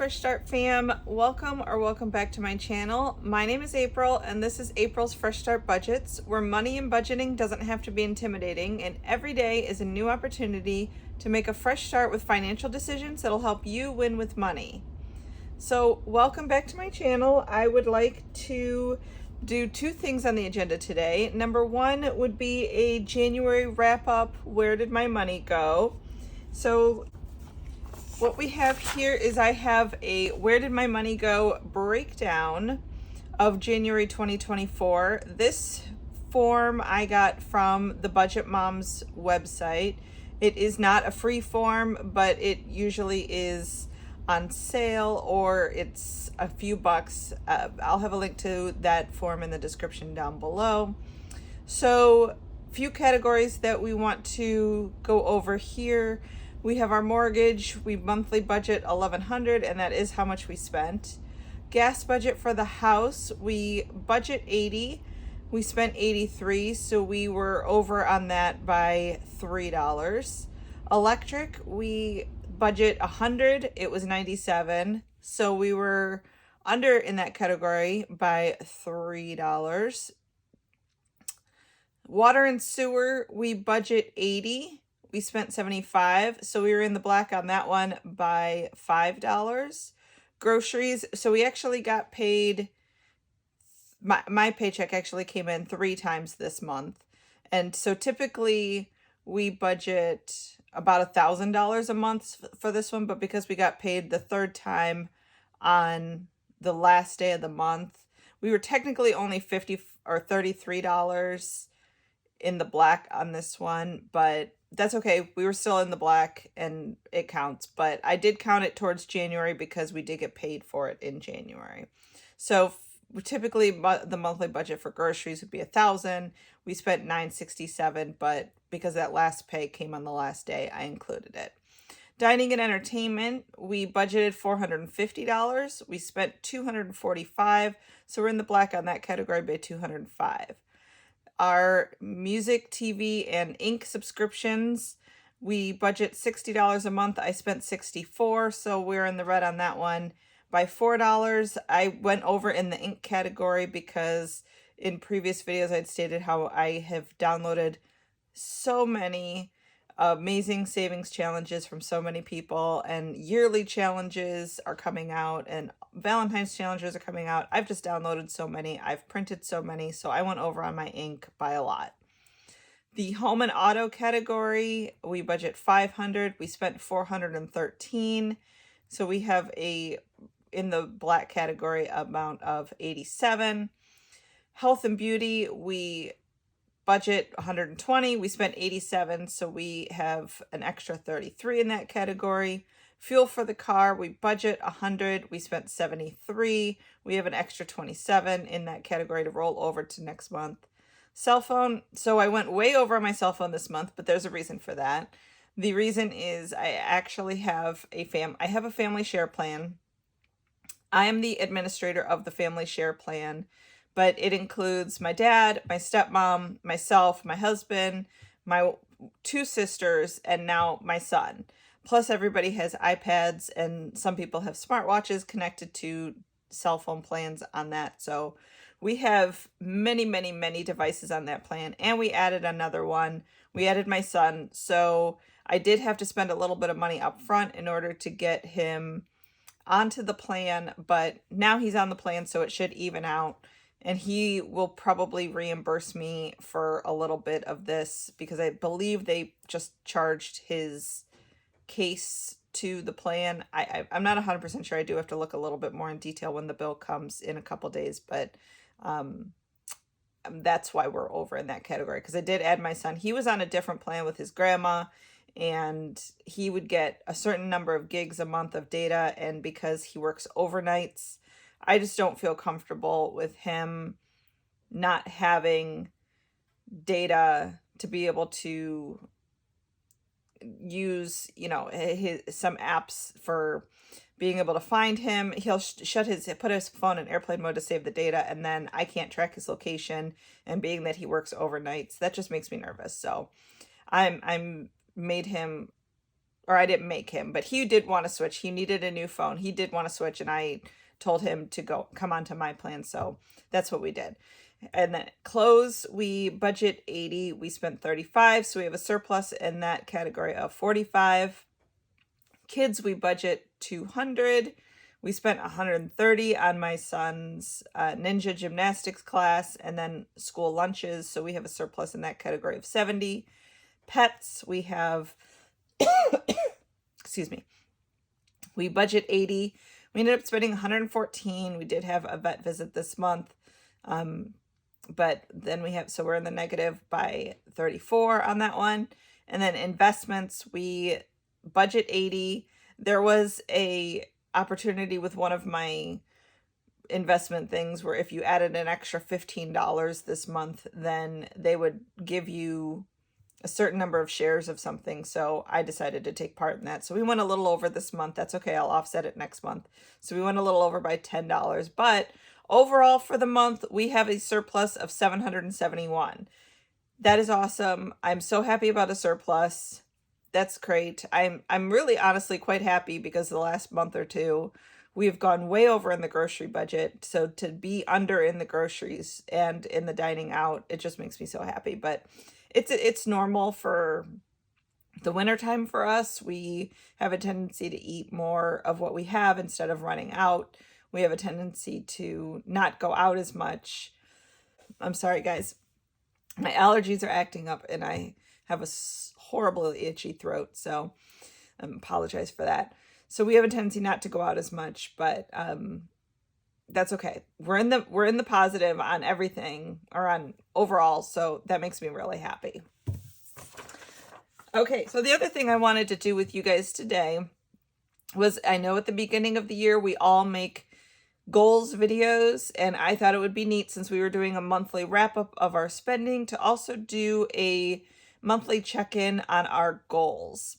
Fresh Start fam, welcome back to my channel. My name is April and this is April's Fresh Start Budgets, where money and budgeting doesn't have to be intimidating and every day is a new opportunity to make a fresh start with financial decisions that'll help you win with money. So welcome back to my channel. I would like to do two things on the agenda today. Number one would be a January wrap up. Where did my money go? So what we have here is I have a where did my money go breakdown of January 2024. This form I got from the Budget Moms website. It is not a free form, but it usually is on sale or it's a few bucks. I'll have a link to that form in the description down below. So, few categories that we want to go over here. We have our mortgage. We monthly budget $1,100, and that is how much we spent. Gas budget for the house, we budget $80. We spent $83, so we were over on that by $3. Electric, we budget $100. It was $97, so we were under in that category by $3. Water and sewer, we budget $80. We spent $75, so we were in the black on that one by $5. Groceries, so we actually got paid, my paycheck actually came in 3 times this month. And so typically we budget about $1,000 a month for this one, but because we got paid the 3rd time on the last day of the month, we were technically only $50 or $33 in the black on this one, but that's okay. We were still in the black and it counts, but I did count it towards January because we did get paid for it in January. So typically the monthly budget for groceries would be $1,000. We spent $967, but because that last pay came on the last day, I included it. Dining and entertainment, we budgeted $450. We spent $245, so we're in the black on that category by $205. Our music, TV, and ink subscriptions, we budget $60 a month. I spent $64, so we're in the red on that one by $4. I went over in the ink category because in previous videos I'd stated how I have downloaded so many amazing savings challenges from so many people, and yearly challenges are coming out and Valentine's challenges are coming out. I've just downloaded so many. I've printed so many, so I went over on my ink by a lot. The home and auto category, we budget $500. We spent $413. So we have a, in the black category, amount of $87. Health and beauty, we budget $120. We spent $87, so we have an extra $33 in that category. Fuel for the car, we budget $100. We spent $73. We have an extra $27 in that category to roll over to next month. Cell phone, so I went way over on my cell phone this month, but there's a reason for that. The reason is I actually have a family share plan. I am the administrator of the family share plan, but it includes my dad, my stepmom, myself, my husband, my 2 sisters, and now my son. Plus everybody has iPads and some people have smartwatches connected to cell phone plans on that. So we have many, many, many devices on that plan, and we added another one. We added my son. So I did have to spend a little bit of money up front in order to get him onto the plan, but now he's on the plan, so it should even out. And he will probably reimburse me for a little bit of this because I believe they just charged his case to the plan. I'm not 100% sure. I do have to look a little bit more in detail when the bill comes in a couple days, but that's why we're over in that category, because I did add my son. He was on a different plan with his grandma, and he would get a certain number of gigs a month of data, and because he works overnights, I just don't feel comfortable with him not having data to be able to use, some apps for being able to find him. He'll put his phone in airplane mode to save the data, and then I can't track his location. And being that he works overnights, that just makes me nervous. So I'm made him or I didn't make him, but he did want to switch. He needed a new phone. He did want to switch, and I told him to come onto my plan. So that's what we did. And then clothes, we budget 80, we spent 35, so we have a surplus in that category of 45. Kids, we budget 200. We spent 130 on my son's ninja gymnastics class and then school lunches, so we have a surplus in that category of 70. Pets, we have excuse me, we budget 80. We ended up spending 114. We did have a vet visit this month. But then so we're in the negative by 34 on that one. And then investments, we budget 80. There was a opportunity with one of my investment things where if you added an extra $15 this month, then they would give you a certain number of shares of something. So I decided to take part in that. So we went a little over this month. That's okay. I'll offset it next month. So we went a little over by $10, but overall for the month, we have a surplus of 771. That is awesome. I'm so happy about a surplus. That's great. I'm really honestly quite happy because the last month or two, we've gone way over in the grocery budget. So to be under in the groceries and in the dining out, it just makes me so happy. But it's normal for the wintertime for us. We have a tendency to eat more of what we have instead of running out. We have a tendency to not go out as much. I'm sorry, guys. My allergies are acting up and I have a horribly itchy throat, so I apologize for that. So we have a tendency not to go out as much, but that's okay. We're in the positive on everything, or on overall, so that makes me really happy. Okay, so the other thing I wanted to do with you guys today was, I know at the beginning of the year we all make goals videos, and I thought it would be neat, since we were doing a monthly wrap-up of our spending, to also do a monthly check-in on our goals.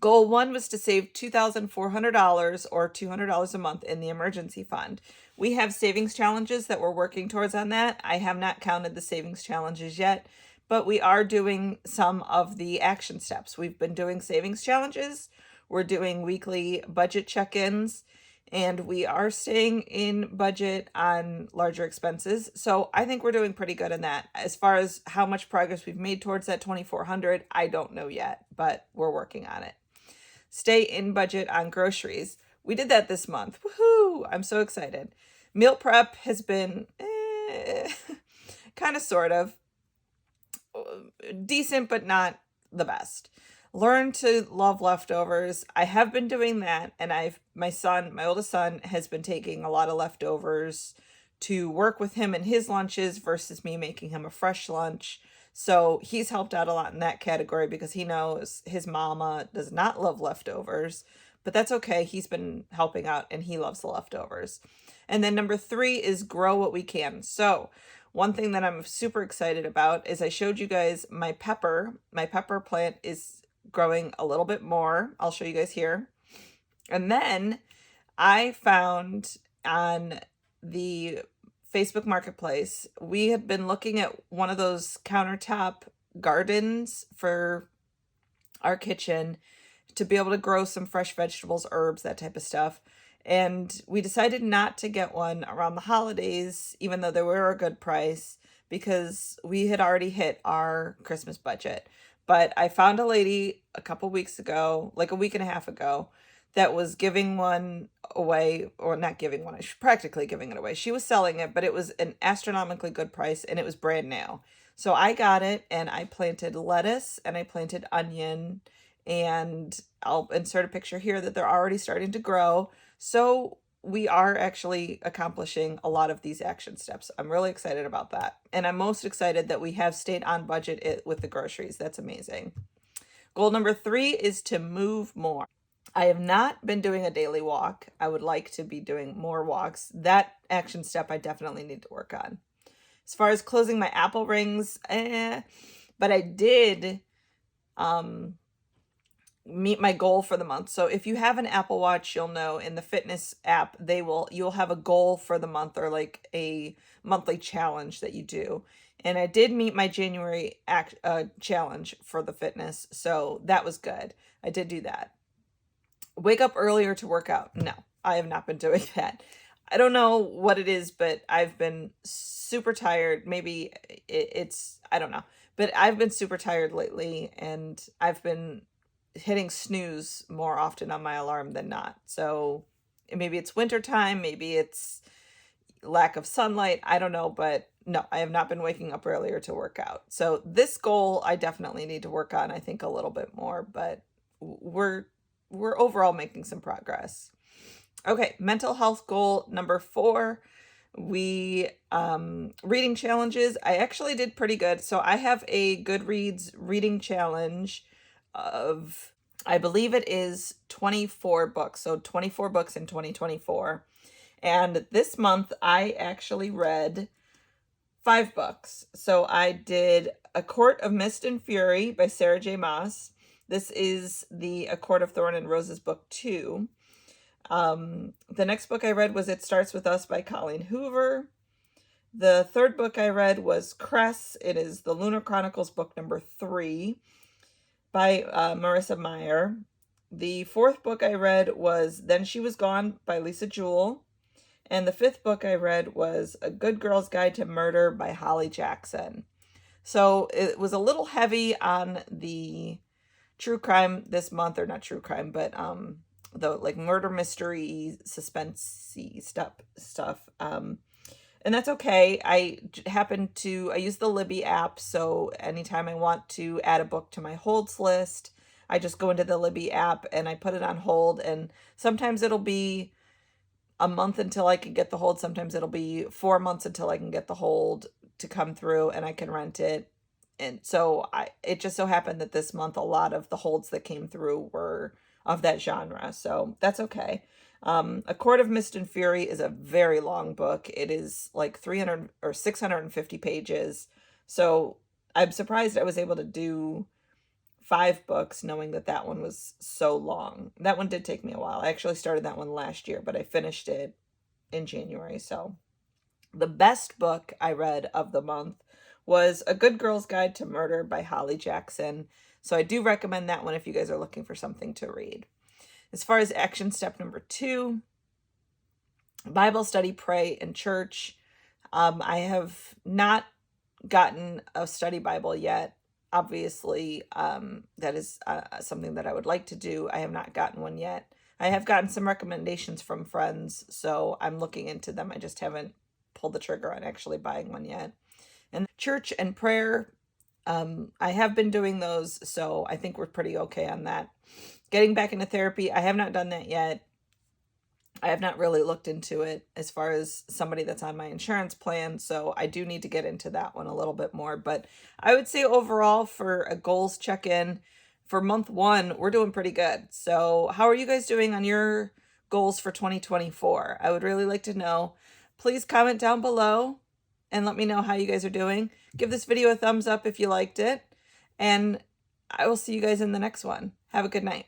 Goal 1 was to save $2,400 or $200 a month in the emergency fund. We have savings challenges that we're working towards on that. I have not counted the savings challenges yet, but we are doing some of the action steps. We've been doing savings challenges. We're doing weekly budget check-ins, and we are staying in budget on larger expenses. So I think we're doing pretty good in that. As far as how much progress we've made towards that $2,400, I don't know yet, but we're working on it. Stay in budget on groceries. We did that this month. Woohoo! I'm so excited. Meal prep has been kind of sort of decent, but not the best. Learn to love leftovers. I have been doing that, and my oldest son has been taking a lot of leftovers to work with him in his lunches versus me making him a fresh lunch. So he's helped out a lot in that category because he knows his mama does not love leftovers, but that's okay. He's been helping out and he loves the leftovers. And then number 3 is grow what we can. So one thing that I'm super excited about is I showed you guys my pepper. My pepper plant is growing a little bit more. I'll show you guys here. And then I found on the Facebook Marketplace, we had been looking at one of those countertop gardens for our kitchen to be able to grow some fresh vegetables, herbs, that type of stuff. And we decided not to get one around the holidays, even though they were a good price, because we had already hit our Christmas budget. But I found a lady a couple weeks ago, like a week and a half ago, that was giving one away, or not giving one, practically giving it away. She was selling it, but it was an astronomically good price and it was brand new. So I got it and I planted lettuce and I planted onion, and I'll insert a picture here that they're already starting to grow. So we are actually accomplishing a lot of these action steps. I'm really excited about that. And I'm most excited that we have stayed on budget with the groceries. That's amazing. Goal number 3 is to move more. I have not been doing a daily walk. I would like to be doing more walks. That action step I definitely need to work on. As far as closing my apple rings, but I did meet my goal for the month. So if you have an Apple Watch, you'll know in the fitness app, you'll have a goal for the month, or like a monthly challenge that you do. And I did meet my January challenge for the fitness, so that was good. I did do that. Wake up earlier to work out. No, I have not been doing that. I don't know what it is, but I've been super tired. Maybe it's, I don't know. But I've been super tired lately, and I've been hitting snooze more often on my alarm than not. So maybe it's winter time, maybe it's lack of sunlight. I don't know, but no, I have not been waking up earlier to work out. So this goal I definitely need to work on, I think a little bit more, but we're overall making some progress. Okay, mental health goal number 4. We reading challenges. I actually did pretty good. So I have a Goodreads reading challenge of, I believe it is 24 books. So 24 books in 2024. And this month I actually read 5 books. So I did A Court of Mist and Fury by Sarah J. Maas. This is the A Court of Thorn and Roses book 2. The next book I read was It Starts With Us by Colleen Hoover. The third book I read was Cress. It is the Lunar Chronicles book number 3 by Marissa Meyer. The fourth book I read was Then She Was Gone by Lisa Jewell. And the fifth book I read was A Good Girl's Guide to Murder by Holly Jackson. So it was a little heavy on the true crime this month, or not true crime, but the like murder mystery suspensey stuff. And that's okay. I use the Libby app, so anytime I want to add a book to my holds list, I just go into the Libby app and I put it on hold, and sometimes it'll be a month until I can get the hold. Sometimes it'll be 4 months until I can get the hold to come through and I can rent it. And so it just so happened that this month a lot of the holds that came through were of that genre. So that's okay. A Court of Mist and Fury is a very long book. It is like 300 or 650 pages. So I'm surprised I was able to do 5 books knowing that that one was so long. That one did take me a while. I actually started that one last year, but I finished it in January. So the best book I read of the month was A Good Girl's Guide to Murder by Holly Jackson. So I do recommend that one if you guys are looking for something to read. As far as action step number 2, Bible study, pray, and church. I have not gotten a study Bible yet. Obviously, that is something that I would like to do. I have not gotten one yet. I have gotten some recommendations from friends, so I'm looking into them. I just haven't pulled the trigger on actually buying one yet. And church and prayer, I have been doing those, so I think we're pretty okay on that. Getting back into therapy, I have not done that yet. I have not really looked into it as far as somebody that's on my insurance plan, so I do need to get into that one a little bit more. But I would say overall, for a goals check-in for month 1, we're doing pretty good. So how are you guys doing on your goals for 2024? I would really like to know. Please comment down below and let me know how you guys are doing. Give this video a thumbs up if you liked it, and I will see you guys in the next one. Have a good night.